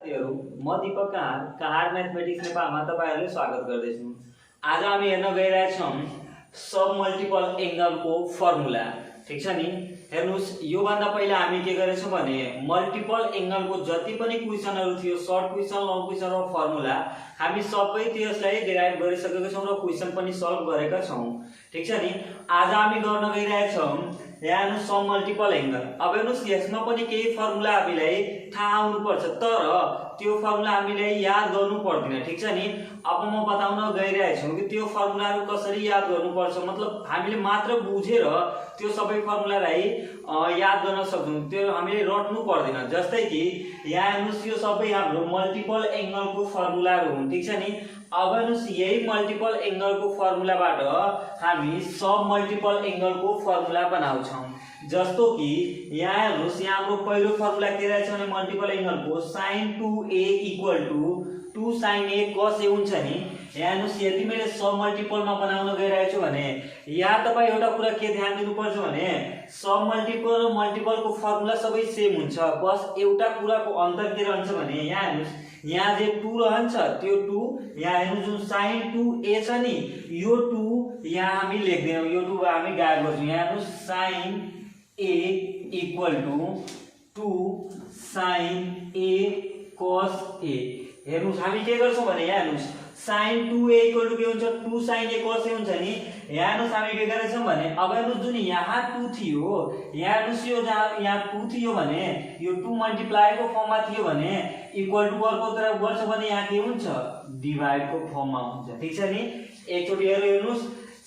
म दीपक कहार मैथमेटिक्स नेपालमा तपाईहरुलाई स्वागत गर्दैछु। आज हामी हेर्न गइरहेछौं सब मल्टिपल एंगलको फर्मुला। ठीक छ नि? हेर्नुस्, यो भन्दा पहिला हामी के गरेछौं भने मल्टिपल एंगलको जति पनि क्वेशनहरु थियो, सर्ट क्वेशन, लङ क्वेशन र फर्मुला हामी सबै त्यसलाई डिराइभ गरिसकेका छौं र क्वेशन पनि सल्भ गरेका छौं। ठीक छ नि? आज हामी गर्न गइरहेछौं यहाँ सम मल्टिपल एंगल। अब हेर्नुस्, यसमा पनि केही फर्मुला हामीलाई थाहा हुनु पर्छ, तर त्यो फर्मुला हामीले याद गर्नु पर्दैन। ठीक छ नि? अब म बताउन गइरहेछु कि त्यो फर्मुलाहरु कसरी याद गर्नुपर्छ, मतलब हामीले मात्र बुझेर त्यो सबै फर्मुलालाई याद गर्न सक्छौं, त्यो हामीले रट्नु पर्दैन। जस्तै कि यहाँ हेर्नुस्, यो सबै हाम्रो मल्टिपल एंगलको फर्मुलाहरु हुन्। ठीक छ नि? अब हेर्नुस्, यही मल्टिपल एंगलको फर्मुलाबाट हामी सब मल्टिपल एंगलको फर्मुला बनाउँछौं। जस्तो कि यहाँ हेर्नुस्, यहाँ हाम्रो पहिलो फर्मुला के रहेछ भने multiple एंगलको sin 2a = 2 sin a cos a हुन्छ नि। यहाँ हेर्नुस्, यदि मैले सब मल्टिपलमा बनाउन गइरहेछु भने यहाँ तपाई एउटा कुरा के ध्यान दिनुपर्छ भने सब मल्टिपल र मल्टिपलको फर्मुला सबै सेम हुन्छ, बस एउटा कुराको अन्तर के रहन्छ भने यहाँ हेर्नुस्, यहाँ जे 2 रहन्छ त्यो 2 यहाँ हेर्नु जुन sin 2a छ नि, यो 2 यहाँ हामी लेख्दैनौं, यो 2 हामी गायब गर्छौं। यहाँ हेर्नु sin a = 2 sin a cos a। हेर्नुस्, हामी के गर्छौं भने यहाँ हेर्नुस् sin 2a = के हुन्छ 2 sin a cos a हुन्छ नि। यहाँ हेर्नुस्, हामी के गरेछौं भने अब हेर्नुस्, जुन यहाँ 2 थियो, यहाँ हेर्नुस्, यो जहाँ यहाँ 2 थियो भने यो 2 मल्टिप्लाई को फर्ममा थियो भने इक्वल टु अर्को तरफ गर्छ भने यहाँ के हुन्छ डिवाइड को फर्ममा हुन्छ। ठीक छ नि? एकचोटी हेर्नुस्,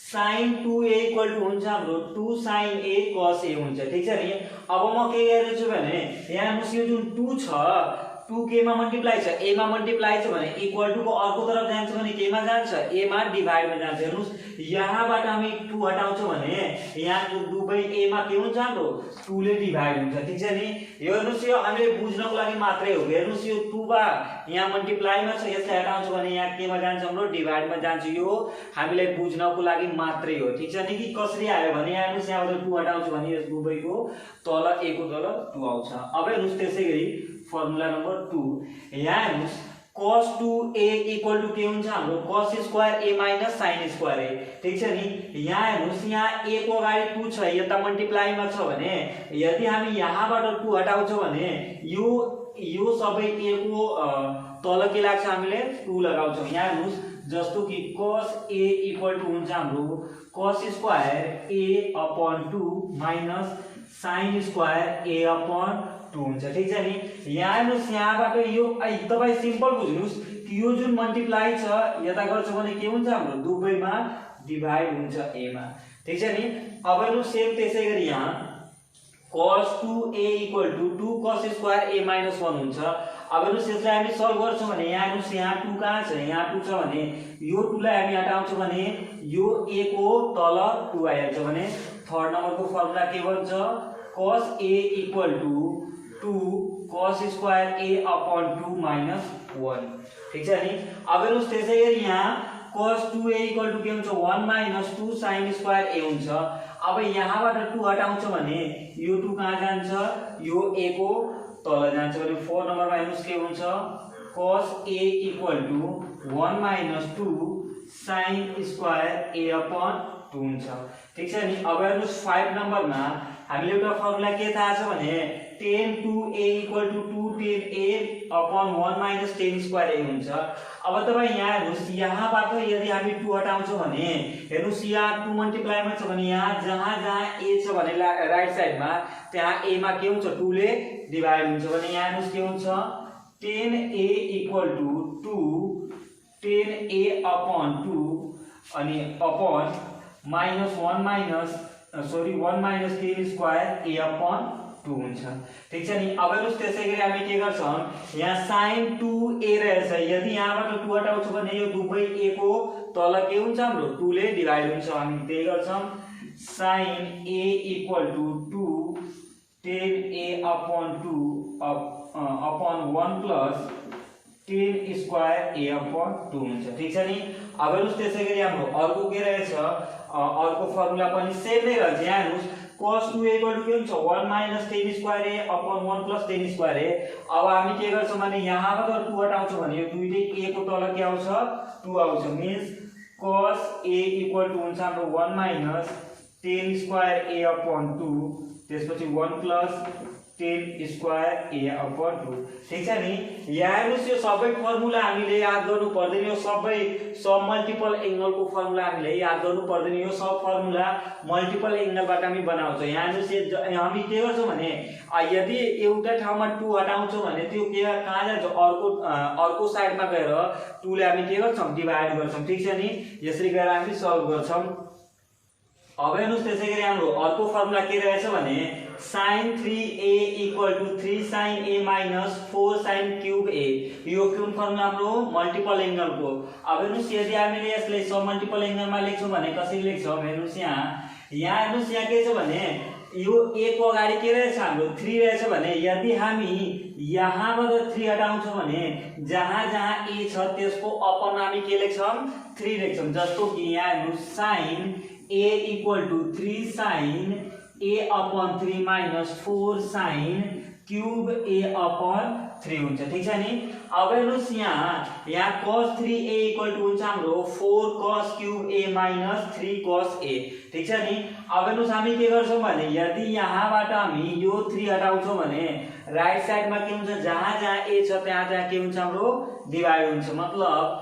sin 2a = हुन्छ हाम्रो 2 sin a cos a हुन्छ। ठीक छ नि? अब म के गरिरहेछु भने यहाँ हेर्नुस्, यो जुन 2 छ 2 के मा मल्टिप्लाई छ, a मा मल्टिप्लाई छ भने इक्वल टु को अर्को तरफ जान्छ भने के मा जान्छ, a मा डिवाइड मा जान्छ। हेर्नुस्, यहाँबाट हामी 2 हटाउँछौं भने यहाँ जो 2/a मा के हुन्छ हाम्रो 2 ले डिवाइड हुन्छ। ठीक छ नि? यो हेर्नुस्, यो हामीले बुझ्नको लागि मात्रै हो। हेर्नुस्, यो 2 बा यहाँ मल्टिप्लाई मा छ, यसलाई हटाउँछौं भने यहाँ के मा जान्छ हाम्रो डिवाइड मा जान्छ। यो हामीलाई बुझ्नको लागि मात्रै हो। ठीक छ नि? कि कसरी आयो भने यहाँ हेर्नुस्, यहाँबाट 2 हटाउँछु भने यस 2/a को तल a को तल 2 आउँछ। अब हेर्नुस्, त्यसैगरी फर्मुला नम्बर 2 यहाँ हेर्नुस्, cos 2a = के हुन्छ हाम्रो cos square a - sin square a। ठीक छ नि? यहाँ हेर्नुस्, यहाँ a को अगाडि 2 छ, यता मल्टिप्लाई मा छ भने यदि हामी यहाँबाट 2 हटाउँछौं भने यो सबै a को तल के लाग्छ हामीले 2 लगाउँछौं। यहाँ हेर्नुस्, जस्तो कि cos a = हुन्छ हाम्रो cos square a/2 - sin square a/2 हुन्छ। ठीक छ नि? यहाँ हेर्नुस्, यहाँबाट यो तपाई सिम्पल बुझ्नुस् कि यो जुन मल्टिप्लाई छ यता गर्छ भने के हुन्छ हाम्रो 2 मा डिवाइड हुन्छ a मा। ठीक छ नि? अब हेर्नुस्, सेम त्यसैगरी यहाँ cos 2a = 2 cos square a - 1 हुन्छ। अब हेर्नुस्, यसलाई हामी सल्भ गर्छौं भने यहाँ हेर्नुस्, यहाँ 2 कहाँ छ, यहाँ 2 छ भने यो 2 लाई हामी हटाउँछौं भने यो a को तल 2 आइहाल्छ भने थर्ड नम्बरको फर्मुला के बन्छ cos a = 2 cos square a/2 - 1। ठीक छ नि? अब हेर्नुस्, त्यसैगरी यहाँ cos 2a = के हुन्छ 1 - 2 sin स्क्वायर a हुन्छ। अब यहाँबाट 2 हटाउँछौं भने यो 2 कहाँ जान्छ, यो a को तल जान्छ भने 4 नम्बरमा हेर्नुस् के हुन्छ cos a = 1 - 2 sin square a/2 हुन्छ। ठीक छ नि? अब हेर्नुस्, 5 नम्बरमा हामीले एउटा फर्मुला के थाहा छ भने tan 2a = 2 tan a/1 - tan square a हुन्छ। अब तपाई यहाँ हेर्नुस्, यहाँबाट यदि हामी 2 हटाउँछौं भने हेर्नुस्, यहाँ 2 मल्टिप्लाई मा छ भने यहाँ जहाँ a छ भने राइट साइडमा त्यहाँ a मा के हुन्छ 2 ले डिवाइड हुन्छ भने यहाँ हेर्नुस् के हुन्छ tan a = 2 tan a/2 अनि अपन -1 - tan स्क्वायर a/2 हुन्छ। ठीक छ नि? अब हेर्नुस्, त्यसैगरी हामी के गर्छौं, यहाँ sin 2a रहेछ, यदि यहाँबाट 2 हटाउँछौं भने यो 2/a को तल के हुन्छ हाम्रो 2 ले डिवाइड हुन्छ। हामी त्यही गर्छौं sin a = 2 tan a/2 upon 1 tan square a/2 हुन्छ। ठीक छ नि? अब हेर्नुस्, त्यसैगरी हाम्रो अर्को के रहेछ, अर्को फर्मुला पनि सेम नै रहेछ। यहाँ हेर्नुस्, cos 2a इक्वल टु के हुन्छ 1 minus tan square a upon 1 plus tan square a। अब हामी के गर्छौं भने यहाँबाट 2 हटाउँछौं भने यो दुईटै a को तल के आउँछ 2 आउँछ means cos a equal to हुन्छ हाम्रो 1 minus tan square a upon 2 त्यसपछि 1 plus tan square a upon 2। ठीक छ नि। यहाँ हेर्नुस् यो सबै फर्मुला हामीले याद गर्नु पर्दैन, यो सबै सब मल्टिपल एंगलको फर्मुला हामीले याद गर्नु पर्दैन, यो सब फर्मुला मल्टिपल एंगलबाट हामी बनाउँछौं। यहाँ हेर्नुस् हामी के गर्छौं भने यदि एउटा ठाउँमा 2 हटाउँछौं भने त्यो के कहाँ जान्छ अर्को साइडमा गएर 2 ले हामी के गर्छौं डिभाइड गर्छौं। ठीक छ नि। यसरी गरेर हामी सल्भ गर्छौं। अब हेर्नुस् त्यसैगरी हाम्रो अर्को फर्मुला के रहेछ भने sin 3a equal to 3 sin a minus 4 sin cube a। यो कुन फर्मुला हाम्रो मल्टिपल एंगलको। अब हेर्नुस् यदि हामीले यसलाई सब मल्टिपल एंगलमा लेख्छौं भने कसरी लेख्छौं हेर्नुस् यहाँ हेर्नुस् यहाँ के छ भने यो a को अगाडि के रहेछ हाम्रो 3 रहेछ भने यदि हामी यहाँबाट 3 हटाउँछौं भने जहाँ जहाँ a छ त्यसको अपन हामी के लेख्छौं 3 लेख्छौं। जस्तो कि यहाँ हेर्नुस् sin a equal to 3 sin a upon 3 minus 4 sin cube a upon 3 हुन्छ। ठीक छ नि। अब हेर्नुस् यहाँ cos 3a इक्वल टु हुन्छ हाम्रो 4 cos cube a minus 3 cos a। ठीक छ नि। अब हेर्नुस् हामी के गर्छौं भने यदि यहाँबाट हामी यो 3 हटाउँछौं भने राइट साइडमा के हुन्छ जहाँ जहाँ a छ त्यहाँ के हुन्छ हाम्रो डिवाइड हुन्छ। मतलब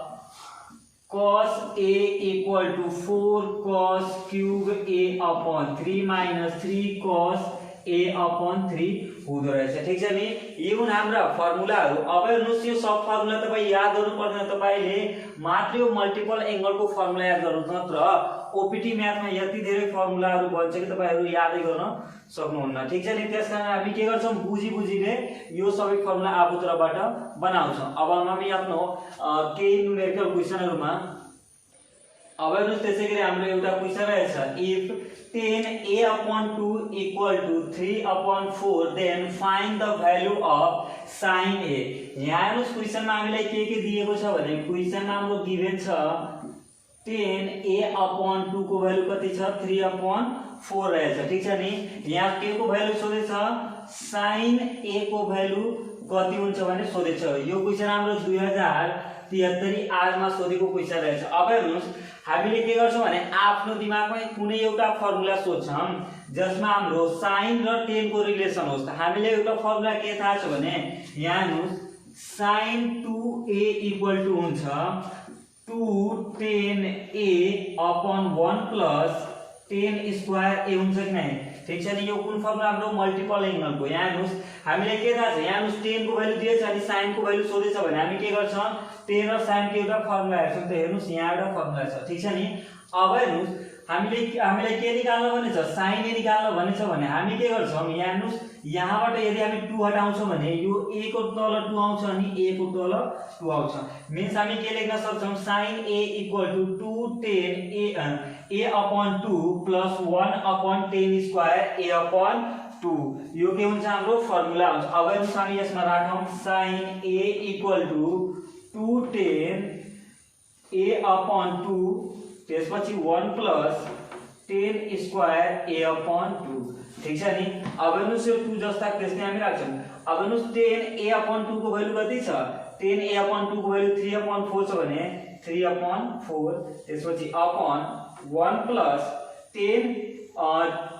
cos a equal to 4 cos cube a upon 3 minus 3 cos a upon 3 हुँदो रहेछ। ठीक छ नि। यो हुन् हाम्रा फर्मुलाहरू। अब हेर्नुस् यो सब फर्मुला तपाई याद गर्नु पर्दैन, तपाईले मात्र यो मल्टिपल एंगलको फर्मुला याद गर्नु नत्र ओपीटी म्याथमा यति धेरै फर्मुलाहरू भन्छ कि तपाईहरु यादै गर्न सक्नुहुन्न। ठीक छ नि। त्यसकारण हामी के गर्छौं बुझिले यो सबै फर्मुला आफूतर्फबाट बनाउँछौं। अब हामी आफ्नो केही न्यूमेरिकल क्वेशनहरुमा अब हेर्नुस् त्यसैगरी हाम्रो एउटा क्वेशन रहेछ if 10a upon 2 equal to 3 upon 4 then find the value of sin a। यहाँ हेर्नुस् क्वेशनमा हामीलाई के दिएको छ भने क्वेशनमा हाम्रो गिभन छ 10a upon 2 को भ्यालु कति छ 3 upon 4 रहेछ। ठीक छ नि। यहाँ के को भ्यालु सोधेछ sin a को भ्यालु कति हुन्छ भने सोधेछ। यो क्वेशन हाम्रो 2073 आर मा सोधेको क्वेशन रहेछ। अब हेर्नुस् हामीले के गर्छौं भने आफ्नो दिमागमा कुनै एउटा फर्मुला सोध्छौं जसमा हाम्रो sin र tan को रिलेसन होस्। हामीले एउटा फर्मुला के थाहा छ भने यहाँ हेर्नुस् sin 2a इक्वल टु हुन्छ 2 tan a upon 1 plus tan square a हुन्छ कि नै। ठीक छ नि। यो कुन फर्मुला हाम्रो मल्टिपल एंगलको। यहाँ हेर्नुस् हामीले के थाहा छ यहाँ हेर्नुस् tan को भ्यालु दिएछ अनि sin को भ्यालु सोधेछ भने हामी के गर्छौं tan र sin को एउटा फर्मुला हेर्छौं। त हेर्नुस् यहाँ एउटा फर्मुला छ। ठीक छ नि। अब हेर्नुस् हामीलाई के निकाल्न भनेछ sin a निकाल्न भनेछ भने हामी के गर्छौं यहाँ हेर्नुस् यहाँबाट यदि हामी 2 हटाउँछौं भने यो a को तल 2 आउँछ अनि a को तल 2 आउँछ। मिन्स हामी के लेख्न सक्छौं sin a equal to 2 tan a upon 2 plus 1 upon tan square a upon 2। यो के हुन्छ हाम्रो फर्मुला हुन्छ। अब हेर्नुस् हामी यसमा राखौं sin a equal to 2 tan a upon 2 त्यसपछि 1 plus tan square a upon 2। ठीक छ नि। अब हेर्नुस् यो 2 जस्ता त्यस्तै हामी राख्छौं। अब हेर्नुस् tan a अपॉन 2 को भ्यालु कति छ tan a अपॉन 2 को भ्यालु 3 अपॉन 4 छ भने 3 अपॉन 4 त्यसपछि upon 1 plus tan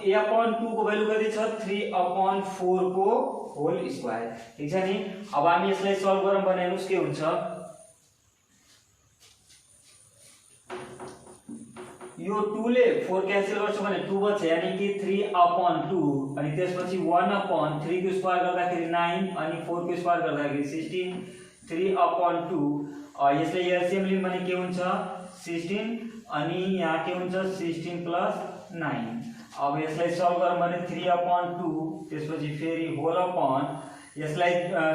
a upon 2 को भ्यालु कति छ 3 अपॉन 4 को होल स्क्वायर। ठीक छ नि। अब हामी यसलाई सल्भ गरौँ भने हेर्नुस् के हुन्छ यो 2 ले 4 क्यान्सल गर्छौं भने 2 बच्छ यानी कि 3 अपॉन 2 अनि त्यसपछि 1 अपॉन 3 को स्क्वायर गर्दाखेरि 9 अनि 4 को स्क्वायर गर्दाखेरि 16 3 अपॉन 2 यसले एलसीएम लियौं भने के हुन्छ 16 अनि यहाँ के हुन्छ 16 प्लस 9। अब यसलाई सल्भ गरौँ भने 3 अपॉन 2 त्यसपछि फेरि होल अपॉन यसलाई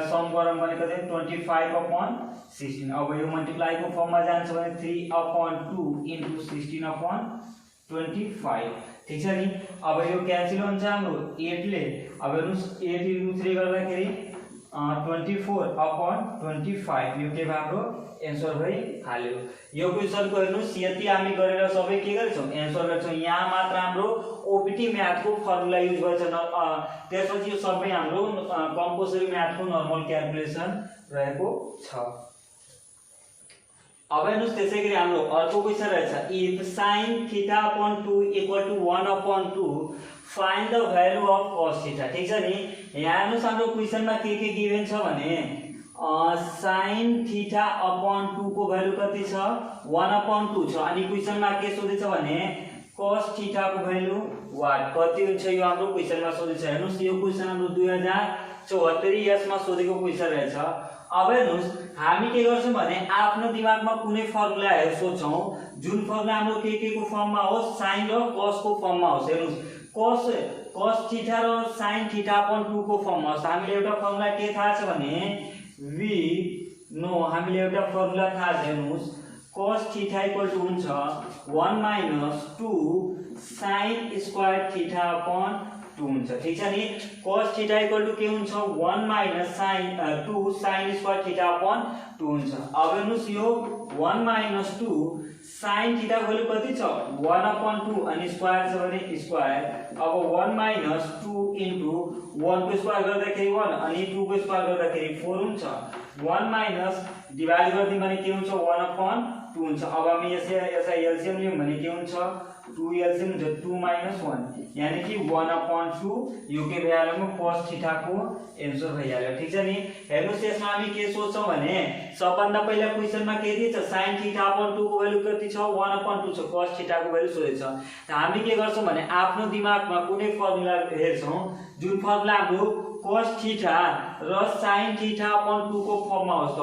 सम गरौँ भने कति 25 अपॉन 16। अब यो मल्टिप्लाई को फर्ममा जान्छ भने 3 अपॉन 2 इन्टु 16 अपॉन 25। ठीक छ नि। अब यो क्यान्सल हुन्छ हाम्रो 8 ले। अब हेर्नुस् 8 इन्टु 3 गर्दाखेरि 24/25 यो के हाम्रो एन्सर भइहाल्यो। यो क्वेशनको हेर्नुस् यति हामी गरेर सबै के गर्छौं एन्सर गर्छौं। यहाँ मात्र हाम्रो ओपीटी म्याथको फर्मुला युज गर्छ त्यसपछि यो सबै हाम्रो कम्पल्सरी म्याथको नर्मल क्याल्कुलेसन रहेको छ। अब हेर्नुस् त्यसैगरी हाम्रो अर्को क्वेशन रहेछ if sin θ/2 = 1/2 find the value of cos θ। ठीक छ नि, यहाँ हेर्नुस् हाम्रो क्वेशनमा के गिभन छ भने sin θ/2 को भ्यालु कति छ 1/2 छ अनि क्वेशनमा के सोधेछ भने cos θ को भ्यालु वाट कति हुन्छ यो हाम्रो क्वेशनमा सोधेछ। हेर्नुस् यो क्वेशन हाम्रो 2074 यसमा सोधेको क्वेशन रहेछ। अब हेर्नुस् हामी के गर्छौं भने आफ्नो दिमागमा कुनै फर्मुलाहरु सोच्छौं जुन फर्मुला हाम्रो के को फर्ममा होस् sin र cos को फर्ममा होस्। हेर्नुस् cos θ र sin θ/2 को फर्ममा होस्। हामीले एउटा फर्मुला के थाहा छ भने हामीले एउटा फर्मुला थाहा छ। हेर्नुस् cos θ = हुन्छ 1 - 2 sin स्क्वायर θ/2 हुन्छ। ठीक छ नि, cos θ = के हुन्छ 1 - 2 sin स्क्वायर θ/2 हुन्छ। अब हेर्नुस् यो 1 - 2 sin θ को भ्यालु कति छ 1/2 अनि स्क्वायर छ भने स्क्वायर। अब 1 - 2 * 1 को स्क्वायर गर्दाखेरि 1 अनि 2 को स्क्वायर गर्दाखेरि 4 हुन्छ। 1 - डिवाइड गर्दियौ भने के हुन्छ 1/2 हुन्छ। अब हामी यसलाई एलसीएम लियौं भने के हुन्छ 2 एलसीएम हुन्छ 2 - 1 यानी कि 1/2 यो के भइहाल्यो cos θ को एन्सर भइहाल्यो। ठीक छ नि, हेर्नुस् यसमा हामी के सोच्छौं भने सबभन्दा पहिला क्वेशनमा के दिएछ sin θ/2 को भ्यालु कति छ 1/2 छ, cos θ को भ्यालु सोधेछ। त हामी के गर्छौं भने आफ्नो दिमागमा कुनै फर्मुला हेर्छौं जुन फर्मुला हाम्रो cos θ र sin θ/2 को फर्ममा होस्। त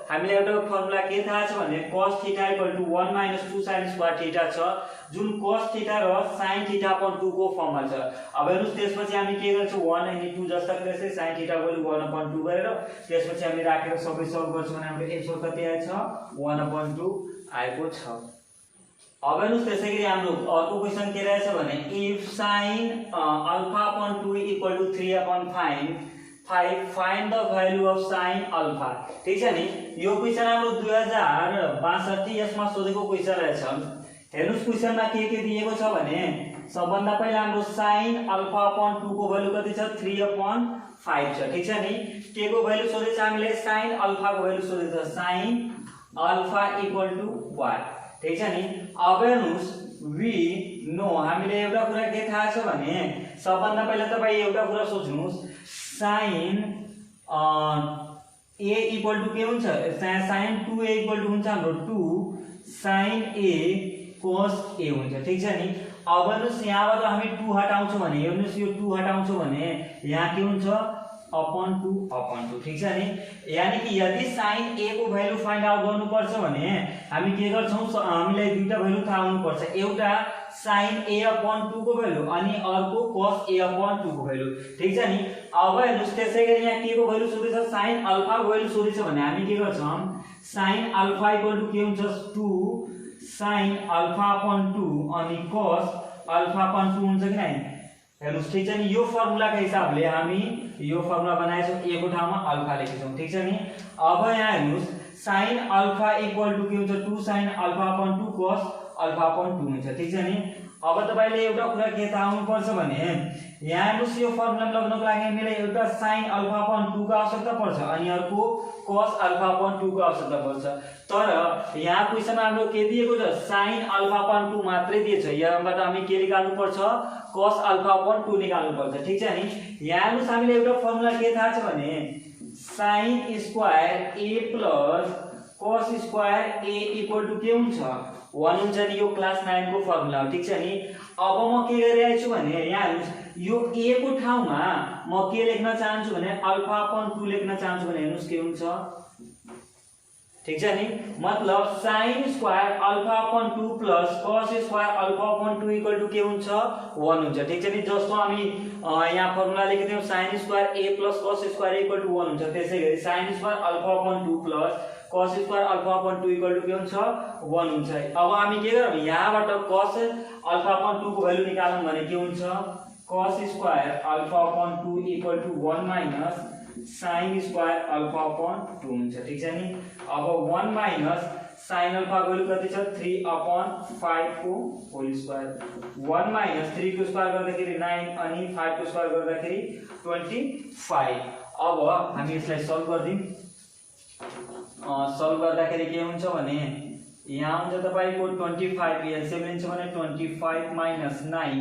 हामीले एउटा फर्मुला के थाहा छ भने cos θ = 1 - 2 sin स्क्वायर θ छ जुन cos θ र sin θ/2 को फर्ममा छ। अब हेर्नुस् त्यसपछि हामी के गर्छौं 1 अनि 2 जस्ता त्यसै sin θ को भ्यालु 1/2 गरेर त्यसपछि हामी राखेर सबै सल्भ गर्छौं भने हाम्रो एन्सर कति आएछ 1/2 आएको छ। अब हेर्नुस् त्यसैगरी हाम्रो अर्को क्वेशन के रहेछ भने if sin α/2 = 3/5 find the value of sin α। ठीक छ नि, यो क्वेशन हाम्रो 2062 यसमा सोधेको क्वेशन रहेछ। हेर्नुस् क्वेशनमा के दिएको छ भने सबभन्दा पहिला हाम्रो sin α/2 को भ्यालु कति छ 3/5 छ। ठीक छ नि, के को भ्यालु सोधेछ हामीले sin α को भ्यालु सोधेछ sin α = वाट। ठीक छ नि, अब हेर्नुस् हामीले एउटा कुरा के थाहा छ भने सबभन्दा पहिला तपाई एउटा कुरा सोच्नुस् sin a = के हुन्छ sin 2a = हुन्छ हाम्रो 2 sin a cos a हुन्छ। ठीक छ नि, अब हेर्नुस् यहाँबाट हामी 2 हटाउँछौं भने हेर्नुस् यो 2 हटाउँछौं भने यहाँ के हुन्छ /2/2। ठीक छ नि, यानी कि यदि sin a को भ्यालु फाइन्ड आउट गर्नु पर्छ भने हामी के गर्छौं हामीलाई दुईटा भ्यालु थाहा हुनु पर्छ, एउटा sin a/2 को भ्यालु अनि अर्को cos a/2 को भ्यालु। ठीक छ नि, अब हेर्नुस् त्यसैगरी यहाँ के को भ्यालु सोधेछ sin α को भ्यालु सोधेछ भने हामी के गर्छौं sin α = के हुन्छ 2 sin α/2 अनि cos α/2 हुन्छ कि नै। हेर्नुस् ठीक छ नि, यो फर्मुलाको हिसाबले हामी यो फर्मुला बनाएछौं a को ठाउँमा अल्फा लेखेछौं। ठीक छ नि, अब यहाँ हेर्नुस् sin α = के हुन्छ 2 sin α/2 cos α/2 हुन्छ। ठीक छ नि, अब तपाईले एउटा कुरा के थाहा हुनु पर्छ भने यहाँ हेर्नुस् यो फर्मुला लगाउनको लागि हामीलाई एउटा sin α/2 को आवश्यकता पर्छ अनि अर्को cos α/2 को आवश्यकता पर्छ। तर यहाँ क्वेशनमा हाम्रो के दिएको छ sin α/2 मात्रै दिएको छ, यहाँबाट हामी के निकाल्नु पर्छ cos α/2 निकाल्नु पर्छ। ठीक छ नि, यहाँ हेर्नुस् हामीले एउटा फर्मुला के थाहा छ भने sin square a cos square a = के हुन्छ 1 हुन्छ नि, यो क्लास 9 को फर्मुला हो। ठीक छ नि, अब म के गरिरहेछु भने यहाँ हेर्नुस् यो a को ठाउँमा म के लेख्न चाहन्छु भने α/2 लेख्न चाहन्छु भने हेर्नुस् के हुन्छ। ठीक छ नि, मतलब sin स्क्वायर α/2 cos स्क्वायर α/2 = के हुन्छ 1 हुन्छ। ठीक छ नि, जस्तो हामी यहाँ फर्मुला लेखिदियौ sin square a cos square = 1 हुन्छ, त्यसैगरी sin स्क्वायर α/2 cos स्क्वायर α/2 = के हुन्छ 1 हुन्छ। अब हामी के गरौँ यहाँबाट cos α/2 को भ्यालु निकालौं भने के हुन्छ cos square α/2 = 1 - sin square alpha upon 2 हुन्छ ठीक छ नि। अब 1 माइनस sin अल्फा को भ्यालु कति छ 3 अपॉन 5 को होल स्क्वायर 1 माइनस 3 को स्क्वायर गर्दाखेरि 9 अनि 5 को स्क्वायर गर्दाखेरि 25। अब हामी यसलाई सल्भ गर्दिम। सल्भ गर्दाखेरि के हुन्छ भने यहाँ हुन्छ तपाईको 25 एलसीएम लिन्छ भने 25 माइनस 9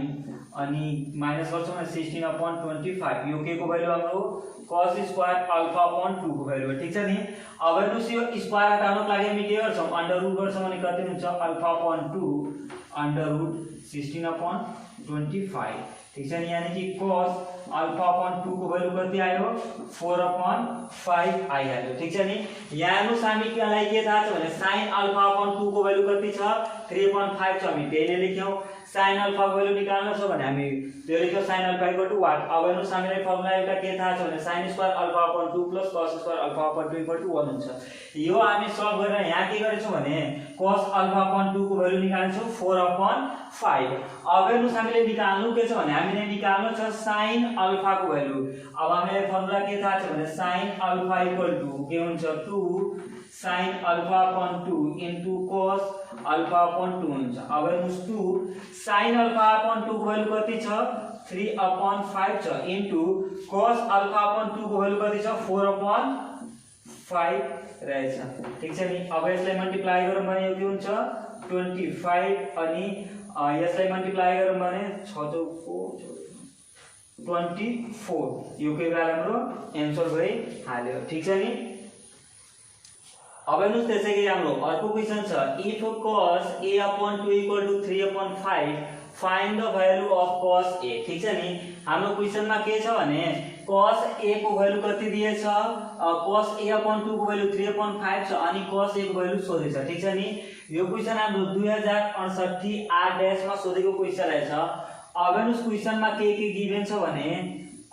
अनि माइनस गर्छौं भने 16 अपॉन 25 यो के को भ्यालु हाम्रो cos स्क्वायर अल्फा अपॉन 2 को भ्यालु हो ठीक छ नि। अब हेर्नुस् यो स्क्वायर हटाउनको लागि हामी के गर्छौं अंडर रुट गर्छौं भने कति हुन्छ alpha upon 2 under root 16 upon 25 ठीक छ नि। यानी कि cos अल्फा अपॉन 2 को भ्यालु कति आयो 4 अपॉन 5 आइहाल्यो ठीक छ नि। यहाँ हेर्नुस् हामी के थाहा छ भने sin अल्फा अपॉन 2 को भ्यालु कति छ 3 अपॉन 5 छ हामी त्यसले लेख्यौं। sin अल्फा को भ्यालु निकाल्नु छ भने हामी त्यो लेख्यौं sin alpha equal to what. अब हेर्नुस् हामीलाई फर्मुला एउटा के थाहा छ भने sin स्क्वायर अल्फा अपॉन 2 प्लस cos square alpha upon 2 equal to 1 हुन्छ। यो हामी सल्भ गरेर यहाँ के गरेछौं भने cos अल्फा अपॉन 2 को भ्यालु निकाल्छौं 4 अपॉन 5। अब हेर्नुस् हामीले निकाल्नु के छ भने हामीले निकाल्नु छ sin अल्फा को भ्यालु। अब हामीलाई फर्मुला के थाहा छ भने sin अल्फा इक्वल टु के हुन्छ 2 sin alpha upon 2 into cos alpha upon 2 हुन्छ। अब हेर्नुस् 2 sin अल्फा अपॉन 2 को भ्यालु कति छ 3 अपॉन 5 छ इन्टु cos अल्फा अपॉन 2 को भ्यालु कति छ 4 अपॉन 5 रहेछ ठीक छ नि। अब यसलाई मल्टिप्लाई गरौँ भने यो के हुन्छ 25 अनि यसलाई मल्टिप्लाई गरौँ भने 6 चौको 24 यो के भ्यालु हाम्रो आन्सर भइहाल्यो ठीक छ नि। अब हेर्नुस् त्यसैगरी हाम्रो अर्को क्वेशन छ if cos a upon 2 equal to 3 upon 5 find the value of cos a ठीक छ नि। हाम्रो क्वेशनमा के छ भने cos a को भ्यालु कति दिएछ cos a upon 2 को भ्यालु 3 upon 5 छ अनि cos a को भ्यालु सोधेछ ठीक छ नि। यो क्वेशन हाम्रो 2068 R- मा सोधेको क्वेशन रहेछ। अब हेर्नुस् क्वेशनमा के गिभन छ भने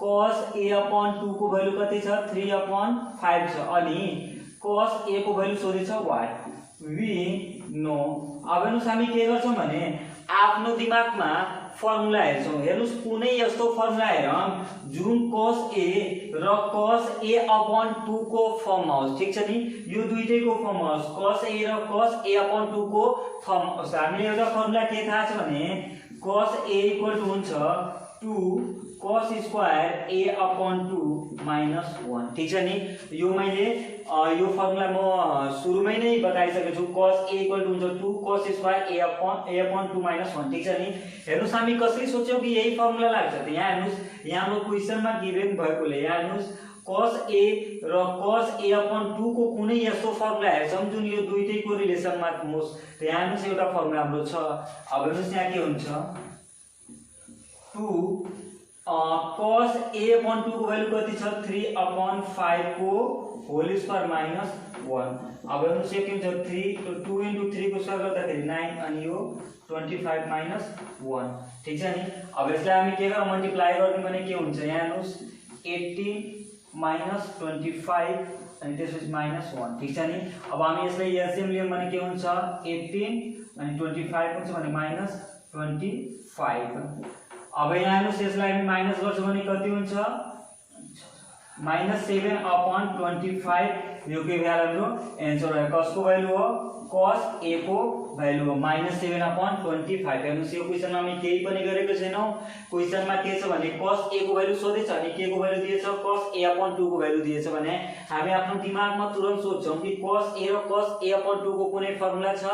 cos a upon 2 को भ्यालु कति छ 3 upon 5 छ अनि cos a को भ्यालु सोधेछ व्हाट वी नो। अब हेर्नुस् हामी के गर्छौं भने आफ्नो दिमागमा फर्मुला हेर्छौं। हेर्नुस् कुनै यस्तो फर्मुला हेरौं जुन cos a र cos a upon 2 को फर्ममा होस् ठीक छ नि। यो दुईटैको फर्ममा होस् cos a र cos a upon 2 को फर्म होस्। हामीले एउटा फर्मुला के थाहा छ भने cos a इक्वल टु हुन्छ 2 cos square a upon 2 minus 1 ठीक छ नि। यो मैले यो फर्मुला म सुरुमै नै बताइसकेको छु cos a इक्वल टु हुन्छ 2 cos square a upon 2 minus 1 ठीक छ नि। हेर्नुस् हामी कसरी सोच्यौ कि यही फर्मुला लाग्छ त यहाँ हेर्नुस् यहाँ हाम्रो क्वेशनमा गिभन भएकोले यहाँ हेर्नुस् cos a र cos a upon 2 को कुनै यस्तो फर्मुला हेर्छौं जुन यो दुईटैको रिलेसनमा होस् त यहाँ हेर्नुस् एउटा फर्मुला हाम्रो छ। अब हेर्नुस् यहाँ के हुन्छ 2 cos a upon 2 को भ्यालु कति छ 3 upon 5 को होल स्क्वायर माइनस 1। अब हेर्नुस् यो के हुन्छ 3 2 into 3 को स्क्वायर गर्दाखेरि 9 अनि यो 25 minus 1 ठीक छ नि। अब यसलाई हामी के गरौँ मल्टिप्लाई गर्दियौ भने के हुन्छ यहाँ हेर्नुस् 18 minus 25 अनि त्यसपछि माइनस 1 ठीक छ नि। अब हामी यसलाई एलसीएम लियौं भने के हुन्छ 18 अनि 25 हुन्छ भने माइनस 25। अब यहाँ हेर्नुस् यसलाई हामी माइनस गर्छौं भने कति हुन्छ -7 अपॉन 25 यो के भ्यालु हाम्रो आन्सर हो। कसको भ्यालु हो cos a को भ्यालु हो -7 अपॉन 25। हेर्नुस् यो क्वेशनमा हामी केही पनि गरेको छैनौं। क्वेशनमा के छ भने cos a को भ्यालु सोधेछ अनि के को भ्यालु दिएछ cos a अपॉन 2 को भ्यालु दिएछ भने हामी आफ्नो दिमागमा तुरन्त सोच्छौं कि cos a र cos a अपॉन 2 को कुनै फर्मुला छ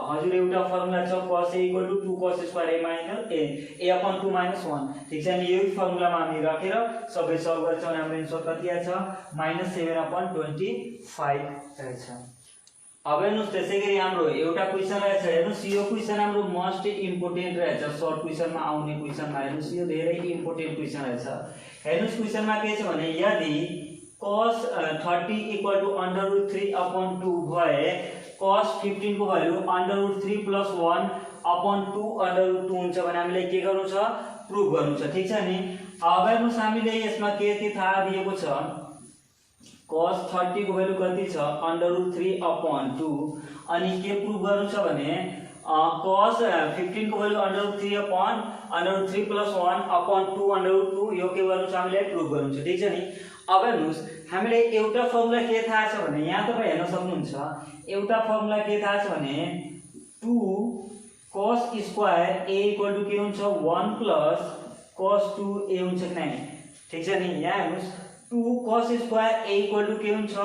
हजुर एउटा फर्मुला छ cos a equal to 2 cos square a minus a upon 2 minus 1 ठीक छ नि। यही फर्मुलामा हामी राखेर सबै सल्भ गर्छौं। हाम्रो आन्सर कति आछ -7 अपॉन 25 रहेछ। अब हेर्नुस् त्यसैगरी हाम्रो एउटा क्वेशन रहेछ। हेर्नुस् यो क्वेशन हाम्रो मोस्ट इम्पोर्टेन्ट रहेछ सर्ट क्वेशनमा आउने क्वेशनमा। हेर्नुस् यो धेरै इम्पोर्टेन्ट क्वेशन रहेछ। हेर्नुस् क्वेशनमा के छ भने यदि cos 30 इक्वल टु √3 अपॉन 2 भए cos 15 को भ्यालु √3 प्लस 1 अपॉन 2 √2 हुन्छ भने हामीले के गर्नु छ प्रुफ गर्नु छ ठीक छ नि। अब हेर्नुस् हामीले यसमा के थाहा दिएको छ cos 30 को भ्यालु कति छ √3 अपॉन 2 अनि के प्रुफ गर्नु छ भने cos 15 को भ्यालु √3 अपॉन √3 प्लस 1 अपॉन 2 √2 यो के गर्नु छ हामीले प्रुफ गर्नु छ ठीक छ नि। अब हेर्नुस् हामीले एउटा फर्मुला के थाहा छ भने यहाँ तपाईं हेर्न सक्नुहुन्छ एउटा फर्मुला के थाहा छ भने 2 cos square a equal to के हुन्छ 1 प्लस cos 2a हुन्छ कि नै ठीक छ नि यहाँ हेर्नुस् 2 cos square a equal to के हुन्छ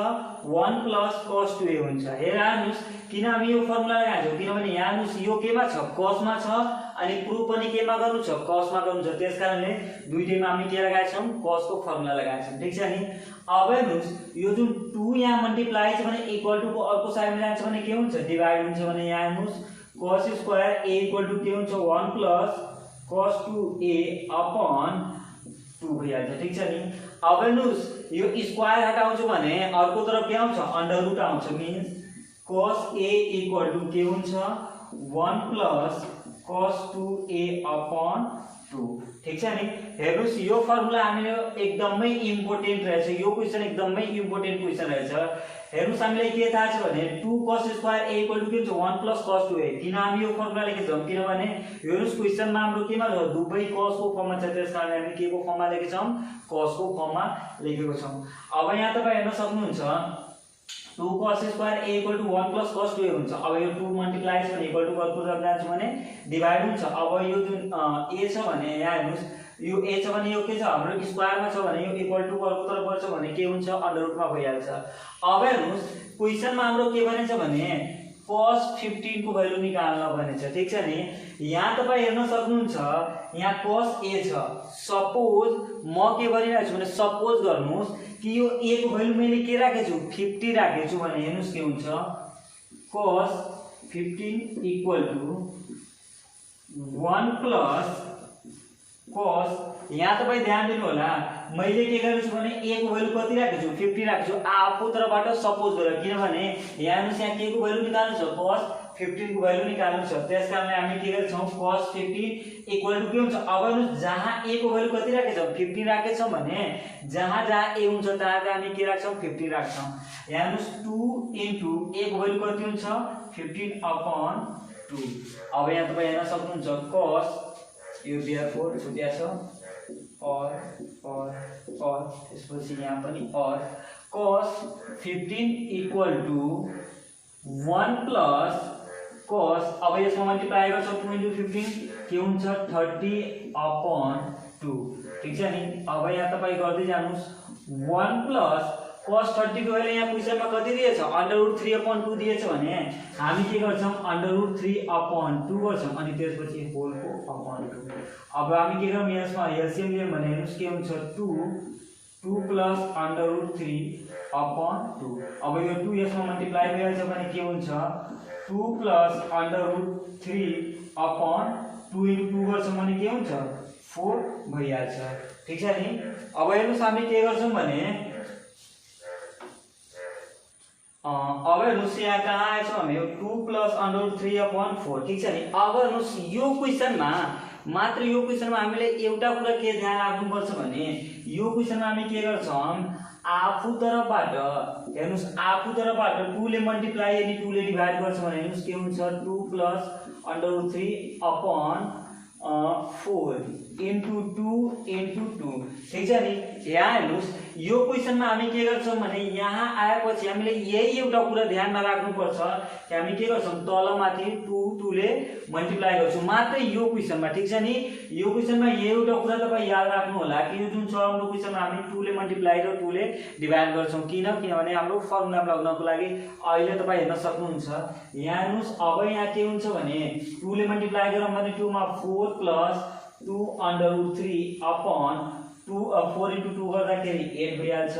1 प्लस cos 2a हुन्छ हेर्नुस् किन हामी यो फर्मुला लगाउँछौं किनभने यहाँ हेर्नुस् यो केमा छ cos मा छ अनि प्रुफ पनि केमा गर्नु छ cos मा गर्नु छ त्यसकारणले दुईटैमा हामी के लगाएछौं cos को फर्मुला लगाएछौं ठीक छ नि अब हेर्नुस् यो जुन 2 यहाँ मल्टिप्लाई छ भने इक्वल टु को अर्को साइडमा जान्छ भने के हुन्छ डिवाइड हुन्छ भने यहाँ हेर्नुस् cos square a equal to के हुन्छ 1 प्लस cos 2a अपॉन 2 भइहाल्छ ठीक छ नि अब हेर्नुस् यो स्क्वायर हटाउँछु भने अर्को तरफ के आउँछ अंडर रुट आउँछ means cos a equal to के हुन्छ 1 प्लस cos 2a अपॉन 2 ठीक छ नि हेर्नुस् यो फर्मुला हामीले एकदमै इम्पोर्टेन्ट रहेछ यो क्वेशन एकदमै इम्पोर्टेन्ट क्वेशन रहेछ हेर्नुस् हामीले के थाहा छ भने 2 cos square a equal to के हुन्छ 1 प्लस cos 2a किन हामी यो फर्मुला लेखेछौं किनभने हेर्नुस् क्वेशनमा हाम्रो केमा छ दुबै cos को फर्ममा छ त्यसकारण हामी के को फर्ममा लेखेछौं cos को फर्ममा लेखेको छौं अब यहाँ तपाई हेर्न सक्नुहुन्छ 2 cos square a equal to 1 plus cos 2a हुन्छ अब यो 2 मल्टिप्लाई छ भने इक्वल टु अर्को तरफ जान्छ भने डिवाइड हुन्छ अब यो जुन a छ भने यहाँ हेर्नुस् यो a छ भने यो के छ हाम्रो स्क्वायर मा छ भने यो इक्वल टु अर्को तरफ गर्छ भने के हुन्छ अंडर रुट मा भइहाल्छ अब हेर्नुस् क्वेशनमा हाम्रो के भनेछ भने cos 15 को भ्यालु निकाल्न भनेछ ठीक छ नि यहाँ तपाई हेर्न सक्नुहुन्छ यहाँ cos a छ सपोज म के गरिरहेछु भने सपोज गर्नुस् कि यो a को भ्यालु मैले के राखेछु 50 राखेछु भने हेर्नुस् के हुन्छ cos 15 equal to 1 plus cos यहाँ तपाई ध्यान दिनु होला मैले के गरेछु भने a को भ्यालु कति राखेछु 50 राखेछु आफू तर्फबाट सपोज गरेर किनभने यहाँ हेर्नुस् यहाँ के को भ्यालु निकाल्नु छ cos 15 को भ्यालु निकाल्नु छ त्यसकारणले हामी के गर्छौं cos 15 इक्वल टु के हुन्छ अब हेर्नुस् जहाँ a को भ्यालु कति राखेछौं 50 राखेछौं भने जहाँ जहाँ a हुन्छ त्यहाँ हामी के राख्छौं 50 राख्छौं यहाँ हेर्नुस् 2 इन्टु a को भ्यालु कति हुन्छ 15 अपॉन 2 अब यहाँ तपाई हेर्न सक्नुहुन्छ cos यो देयरफोर छुट्या छ और त्यसपछि यहाँ पनि और cos 15 equal to 1 plus cos अब यसमा मल्टिप्लाई गर्छौं 2 इन्टु 15 के हुन्छ 30 अपॉन 2 ठीक छ नि अब यहाँ तपाई गर्दै जानुस् 1 प्लस cos 30 को भ्यालु यहाँ क्वेशनमा कति दिएछ √3 अपॉन 2 दिएछ भने हामी के गर्छौं √3 अपॉन 2 गर्छौं अनि त्यसपछि होल को अपॉन 2 अब हामी के गर्छौं यसमा एलसीएम लियौं भने हेर्नुस् के हुन्छ 2 प्लस √3 अपॉन 2 अब यो 2 यसमा मल्टिप्लाई भइहाल्छ भने के हुन्छ 2 प्लस √3 अपॉन 2 इन्टु 2 गर्छौं भने के हुन्छ 4 भइहाल्छ ठीक छ नि अब हेर्नुस् हामी के गर्छौं भने अब हेर्नुस् यहाँ कहाँ आएछ भने 2 प्लस √3 अपॉन 4 ठीक छ नि अब हेर्नुस् यो क्वेशनमा मात्र यो क्वेशनमा हामीले एउटा कुरा के ध्यान राख्नुपर्छ भने यो क्वेशनमा हामी के गर्छौं आफू तर्फबाट हेर्नुस् आफू तर्फबाट 2 ले मल्टिप्लाई यदि 2 ले डिवाइड गर्छ भने हेर्नुस् के हुन्छ 2 प्लस √3 अपॉन 4 इन्टु 2 इन्टु 2 ठीक छ नि यहाँ हेर्नुस् यो क्वेशनमा हामी के गर्छौं भने यहाँ आएपछि हामीले यही एउटा कुरा ध्यानमा राख्नु पर्छ कि हामी के गर्छौं तलमाथि 2 ले मल्टिप्लाई गर्छौं मात्र यो क्वेशनमा ठीक छ नि यो क्वेशनमा यही एउटा कुरा तपाई याद राख्नु होला कि यो जुन छ हाम्रो क्वेशनमा हामी 2 ले मल्टिप्लाई र 2 ले डिवाइड गर्छौं किनभने हाम्रो फर्मुला लगाउनको लागि अहिले तपाई हेर्न सक्नुहुन्छ यहाँ हेर्नुस् अब यहाँ के हुन्छ भने 2 ले मल्टिप्लाई गरौँ भने 2 मा 4 प्लस 2 √3 अपॉन 4 इन्टु 2 गर्दाखेरि 8 भइहाल्छ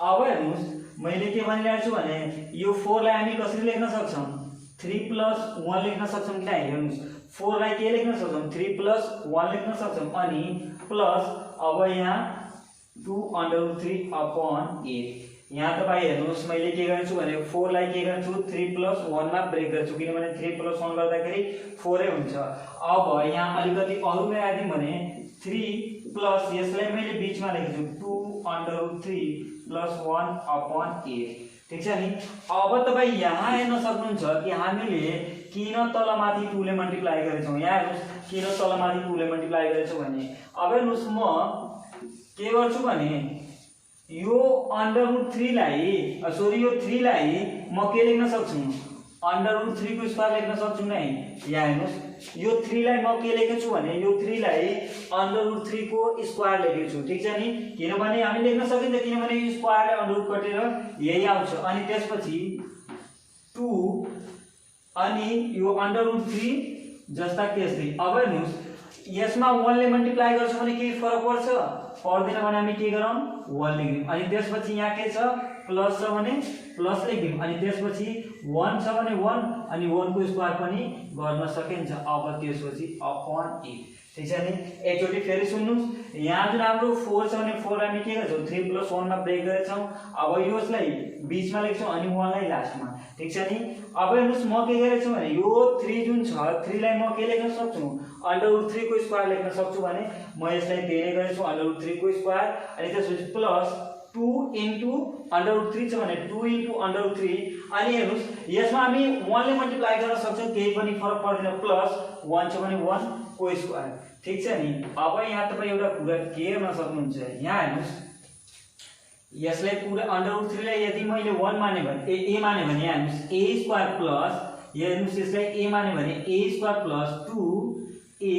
अब हेर्नुस् मैले के भनिरहेको छु भने यो 4 लाई हामी कसरी लेख्न सक्छौं 3 प्लस 1 लेख्न सक्छौं कि हैन हेर्नुस् 4 लाई के लेख्न सक्छौं 3 प्लस 1 लेख्न सक्छौं अनि प्लस अब यहाँ 2 √3 अपॉन 8 यहाँ तपाई हेर्नुस् मैले के गर्छु भने 4 लाई के गर्छु 3 प्लस 1 मा ब्रेक गर्छु किनभने 3 प्लस 1 गर्दाखेरि 4 नै हुन्छ अब यहाँ अलिकति अरु मिलाइदिम भने 3 प्लस यसलाई मैले बीचमा लेखेछु 2 √3 प्लस 1 अपॉन 8 ठीक छ नि अब तपाई यहाँ हेर्न सक्नुहुन्छ कि हामीले किन तलमाथि 2 ले मल्टिप्लाई गरेछौं यहाँ हेर्नुस् किन तलमाथि 2 ले मल्टिप्लाई गरेछौं भने अब हेर्नुस् म के गर्छु भने यो √3 लाई सरी यो 3 लाई म के लेख्न सक्छु √3 को स्क्वायर लेख्न सक्छु नै यहाँ हेर्नुस् यो 3 लाई म के लेखेको छु भने यो 3 लाई √3 को स्क्वायर लेखेको छु ठीक छ नि किनभने हामी लेख्न सकिन्छ किनभने यो स्क्वायरले √ कटेर यही आउँछ अनि त्यसपछि 2 अनि यो √3 जस्ता त्यस्तै अब हेर्नुस् यसमा 1 ले मल्टिप्लाई गर्छ भने के फरक पर्छ पर्दैन भने हामी के गरौँ 1 लेख्दियौ अनि त्यसपछि यहाँ के छ प्लस छ भने प्लस लेख्दियौ अनि त्यसपछि 1 छ भने 1 अनि 1 को स्क्वायर पनि गर्न सकिन्छ अब त्यसपछि अपॉन 8 ठीक छ नि एकचोटी फेरि सुन्नुस् यहाँ जुन हाम्रो 4 छ भने 4 हामी के गर्छौं 3 + 1 मा ब्रेक गरेछौं अब यसलाई बीचमा लेख्छौं अनि 1 लाई लास्टमा ठीक छ नि अब हेर्नुस् म के गरेछु भने यो 3 जुन छ 3 लाई म के लेख्न सक्छु √3 को स्क्वायर लेख्न सक्छु भने म यसलाई धेरै गरेछु √3 को स्क्वायर अनि त्यसपछि प्लस 2 इन्टु √3 छ भने 2 इन्टु √3 अनि हेर्नुस् यसमा हामी 1 ले मल्टिप्लाई गर्न सक्छौं केही पनि फरक पर्दैन प्लस 1 छ भने 1 को स्क्वायर ठीक छ नि अब यहाँ तपाई एउटा कुरा के गर्न सक्नुहुन्छ यहाँ हेर्नुस् यसलाई पुरा √3 लाई यदि मैले 1 माने भने a माने भने यहाँ हेर्नुस् a² प्लस हेर्नुस् यसलाई a माने भने a² प्लस 2a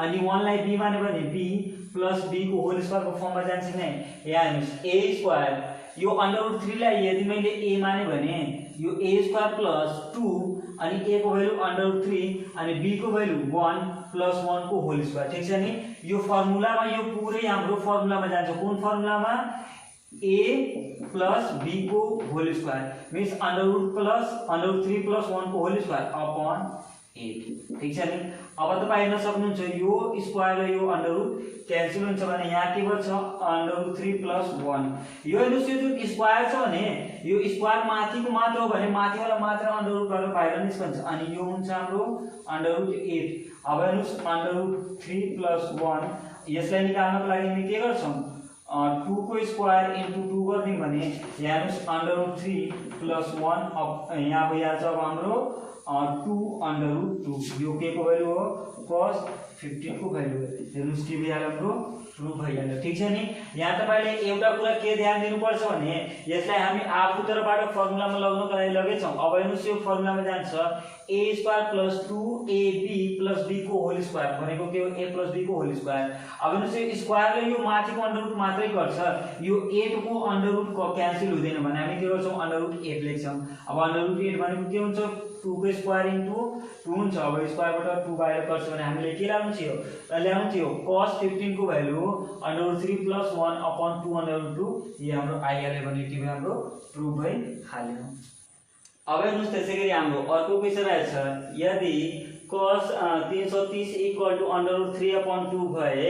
अनि 1 लाई b माने भने b प्लस b को होल स्क्वायर को फर्ममा जान्छ नै यहाँ हेर्नुस् a² यो √3 लाई यदि मैले a माने भने यो a² प्लस 2 अनि a को भ्यालु √3 अनि b को भ्यालु 1 प्लस 1 को होल स्क्वायर ठीक छ नि यो फर्मुलामा यो पुरै हाम्रो फर्मुलामा जान्छ कुन फर्मुलामा a प्लस b को होल स्क्वायर मीन्स √3 प्लस 1 को होल स्क्वायर अपॉन 8 ठीक छ नि अब तपाई हेर्न सक्नुहुन्छ यो स्क्वायर र यो √ क्यान्सल हुन्छ भने यहाँ के बच्छ √3 प्लस 1 यो हेर्नुस् यो जुन स्क्वायर छ भने यो स्क्वायर माथिको मात्र हो भने माथिवाला मात्र √ गरेर बाहिर निस्कन्छ अनि यो हुन्छ हाम्रो √8 अब हेर्नुस् √3 प्लस 1 यसलाई निकाल्नको लागि हामी के गर्छौं 2 को स्क्वायर इन्टु 2 गर्दियौ भने यहाँ हेर्नुस् √3 प्लस 1 यहाँ भइहाल्छ अब हाम्रो 2 यो के को भ्यालु हो cos 15 को भ्यालु हो हेर्नुस् के भइहाल्यो हाम्रो प्रुफ भइहाल्यो ठीक छ नि यहाँ तपाईले एउटा कुरा के ध्यान दिनुपर्छ भने यसलाई हामी आफू तर्फबाट फर्मुलामा लगाउनको लागि लगेछौं अब हेर्नुस् यो फर्मुलामा जान्छ a² plus 2ab plus b को होल स्क्वायर भनेको के हो a प्लस b को होल स्क्वायर अब हेर्नुस् यो स्क्वायरले यो माथिको √ मात्रै गर्छ यो 8 को √ को क्यान्सल हुँदैन भने हामी के गर्छौं √8 लेख्छौं अब √8 भनेको के हुन्छ 2 को स्क्वायर इन्टु 2 हुन्छ अब स्क्वायरबाट 2 बाहिर गर्छ भने हामीले के ल्याउनु थियो cos 15 को भ्यालु √3 प्लस 1 अपॉन 2 √2 यो हाम्रो आइहाल्यो भने के भयो हाम्रो प्रुफ भइहाल्यो अब हेर्नुस् त्यसैगरी हाम्रो अर्को क्वेशन रहेछ यदि cos 330 √3 अपॉन 2 भए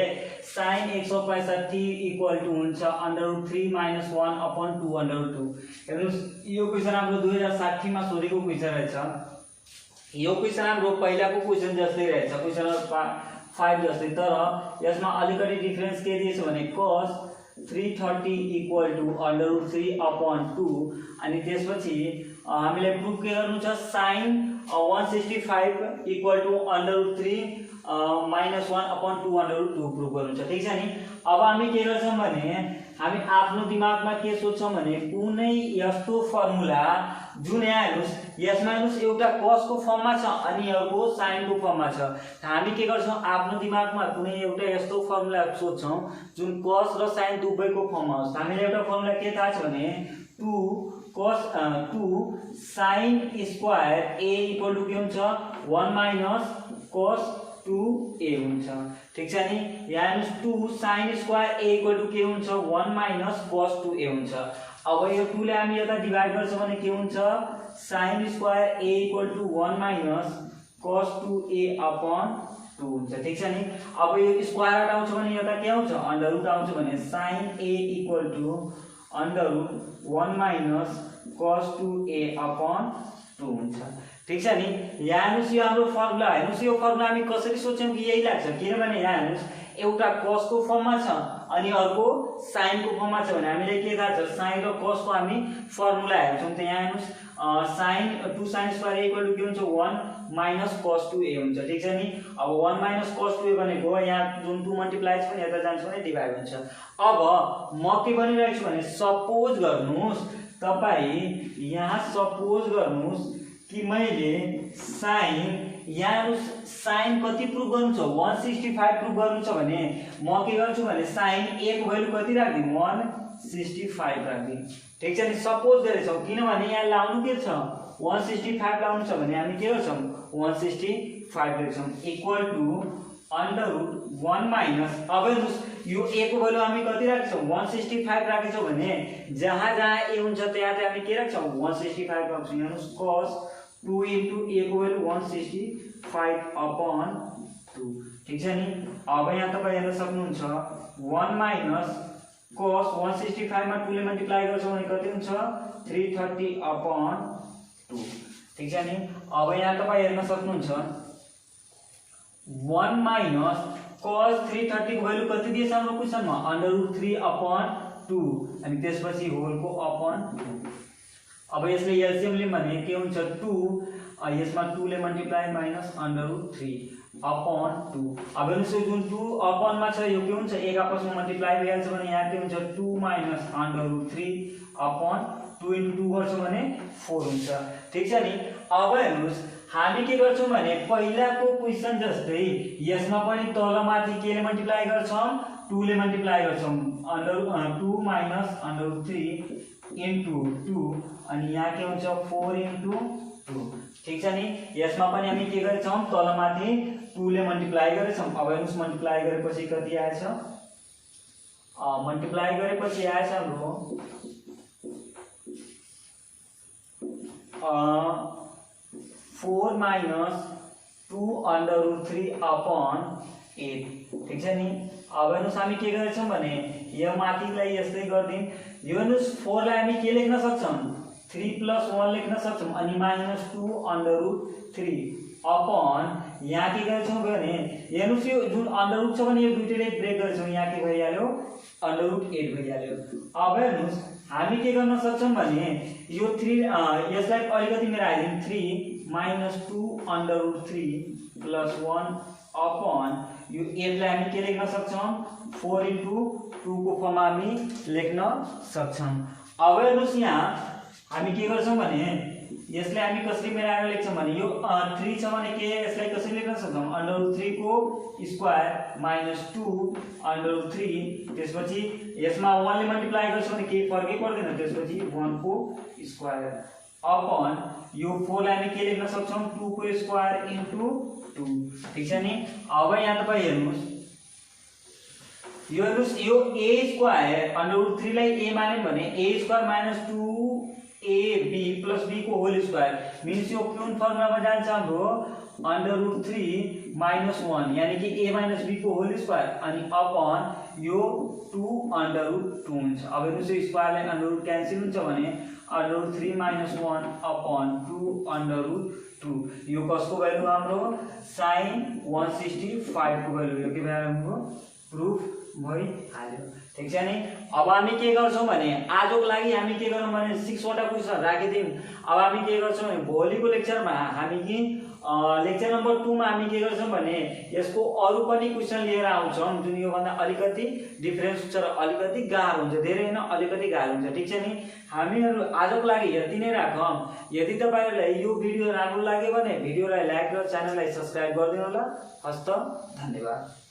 sin 165 हुन्छ √3 - 1 अपॉन 2 √2 हेर्नुस् यो क्वेशन हाम्रो 2060 मा सोधेको क्वेशन रहेछ यो क्वेशन हाम्रो पहिलाको क्वेशन जस्तै रहेछ क्वेशन नम्बर 5 जस्तै तर यसमा अलिकति डिफरेन्स के दिएछ भने cos 330 √3 अपॉन 2 अनि त्यसपछि हामीलाई प्रुफ के गर्नु छ sin 165 √3 -1 अपॉन 2 √2 प्रुफ गर्नु छ ठीक छ नि अब हामी के गर्छौं भने हामी आफ्नो दिमागमा के सोच्छौं भने कुनै यस्तो फर्मुला जुन यहाँ हेर्नुस् यसमा हेर्नुस् एउटा cos को फर्ममा छ अनि अर्को sin को फर्ममा छ हामी के गर्छौं आफ्नो दिमागमा कुनै एउटा यस्तो फर्मुला सोच्छौं जुन cos र sin दुवैको फर्ममा होस् हामीले एउटा फर्मुला के थाहा छ भने 2 cos 2 sin स्क्वायर a के हुन्छ 1 - cos 2a हुन्छ ठीक छ नि यहाँ हेर्नुस् 2 sin स्क्वायर a के हुन्छ 1 - cos 2a हुन्छ अब यो 2 ले हामी यता डिवाइड गर्छौं भने के हुन्छ sin square a 1 - cos 2a upon 2 हुन्छ ठीक छ नि अब यो स्क्वायर हटाउँछ भने यता के आउँछ √ आउँछ भने sin a √1 - cos 2a upon 2 हुन्छ ठीक छ नि यहाँ हेर्नुस् यो हाम्रो फर्मुला हेर्नुस् यो फर्मुला हामी कसरी सोच्छौं कि यही लाग्छ किनभने यहाँ हेर्नुस् एउटा cos को फर्ममा छ अनि अर्को साइनको फर्ममा छ भने हामीले के थाहा छ साइन र कसको हामी फर्मुला हेर्छौँ त यहाँ हेर्नुस् sine 2 sin square equal to के हुन्छ 1 माइनस cos 2a हुन्छ ठीक छ नि। अब 1 माइनस cos 2a भनेको यहाँ जुन 2 मल्टिप्लाइज पनि यता जान्छ भने डिभाइड हुन्छ। अब म के भनिरहेको छु भने सपोज गर्नुस् तपाई यहाँ सपोज गर्नुस् कि मैले साइन यहाँ साइन कति प्रुभ गर्नु छ 165 प्रुभ गर्नु छ भने म के गर्छु भने साइन a को भ्यालु कति राख्दिम 165 राख्दिम ठीक छ नि। सपोज गरेछौ किनभने यहाँ लाउनु के छ 165 लाउनु छ भने हामी के गर्छौं 165 लेख्छौं equal to under root 1 minus. अब हेर्नुस् यो a को भ्यालु हामी कति राख्छौं 165 राखेछौ भने जहाँ जहाँ a हुन्छ त्यहाँ त्यहाँ हामी के राख्छौं 165 राख्छौं। हेर्नुस् cos 2 into a को भ्यालु 165 upon 2 ठीक छ नि। अब यहाँ तपाई हेर्न सक्नुहुन्छ 1 माइनस cos 165 मा 2 ले मल्टिप्लाई गर्छौं भने कति हुन्छ 330 upon 2 ठीक छ नि। अब यहाँ तपाई हेर्न सक्नुहुन्छ 1 माइनस cos 330 को भ्यालु कति दिएछ हाम्रो क्वेशनमा √3 upon 2 अनि त्यसपछि होल को upon 2। अब यसले एलसीएम लियौं भने के हुन्छ 2 यसमा 2 ले मल्टिप्लाई माइनस √3 अपॉन 2। अब हेर्नुस् जुन 2 अपॉन मा छ यो के हुन्छ एक आपसमा मल्टिप्लाई भइहाल्छ भने यहाँ के हुन्छ 2 माइनस √3 अपॉन 2 into 2 गर्छौं भने 4 हुन्छ ठीक छ नि। अब हेर्नुस् हामी के गर्छौं भने पहिलाको क्वेशन जस्तै यसमा पनि तलमाथि के ले मल्टिप्लाई गर्छौं 2 ले मल्टिप्लाई गर्छौं 2 माइनस √3 into 2 अनि यहाँ के हुन्छ 4 into 2 ठीक छ नि। यसमा पनि हामी के गर्छौं तलमाथि 2 ले मल्टिप्लाई गरेछौं। अब हेर्नुस् मल्टिप्लाई गरेपछि कति आएछ मल्टिप्लाई गरेपछि आएछ हाम्रो 4 माइनस 2 √3 अपॉन 8 ठीक छ नि। अब हेर्नुस् हामी के गर्छौं भने यो माथिलाई यस्तै गर्दिन यो हेर्नुस् 4 लाई हामी के लेख्न सक्छौं 3 + 1 लेख्न सक्छौं अनि -2 √3 अपॉन यहाँ के गर्छौं भने हेर्नुस् यो जुन √ छ भने यो दुईटैले ब्रेक गर्छौं यहाँ के भइहाल्यो √8 भइहाल्यो। अब हेर्नुस् हामी के गर्न सक्छौं भने यो 3 यसलाई अलिकति मिलाइदिन 3 - 2 √3 + 1 अपॉन यो 8 लाई हामी के लेख्न सक्छौं 4 into 2 को फर्ममा हामी लेख्न सक्छौं। अब हेर्नुस् यहाँ हामी के गर्छौं भने यसलाई हामी कसरी मिलाएर लेख्छौं भने यो 3 छ भने के यसलाई कसरी लेख्न सक्छौं √3 को स्क्वायर -2 √3 त्यसपछि यसमा 1 ले मल्टिप्लाई गर्छौं भने के फरकै पर्दैन त्यसपछि 1 को स्क्वायर अपॉन यो 4 लाई हामी के लेख्न सक्छौं 2 को स्क्वायर into 2 ठीक छ नि। अब यहाँ तपाई हेर्नुस् यो हेर्नुस् यो a स्क्वायर √3 लाई a मान्यो भने a स्क्वायर -2ab + b को होल स्क्वायर मीन्स यो कुन फर्मुलामा जान्छ हाम्रो √3 - 1 यानी कि a - b को होल स्क्वायर अनि अपॉन यो 2 √2 हुन्छ। अब हेर्नुस् यो स्क्वायर लाई √ क्यान्सल हुन्छ भने √3 - 1 अपॉन 2 √2 यो कसको भ्यालु हाम्रो sin 165 को भ्यालु यो के भ्यालु हाम्रो प्रुफ भइहाल्यो ठीक छ नि। अब हामी के गर्छौं भने आजको लागि हामी के गरौँ भने 6 वटा क्वेशन राखिदियौं। अब हामी के गर्छौं भने भोलिको लेक्चरमा हामी कि लेक्चर नम्बर 2 मा हामी के गर्छौं भने यसको अरु पनि क्वेशन लिएर आउँछौं जुन यो भन्दा अलिकति डिफरेन्स हुन्छ र अलिकति गाह्रो हुन्छ धेरै हैन अलिकति गाह्रो हुन्छ ठीक छ नि। हामीहरु आजको लागि यति नै राखौं। यदि तपाईहरुलाई यो भिडियो राम्रो लाग्यो भने भिडियोलाई लाइक र च्यानललाई सब्स्क्राइब गरिदिनु होला। हस्त धन्यवाद।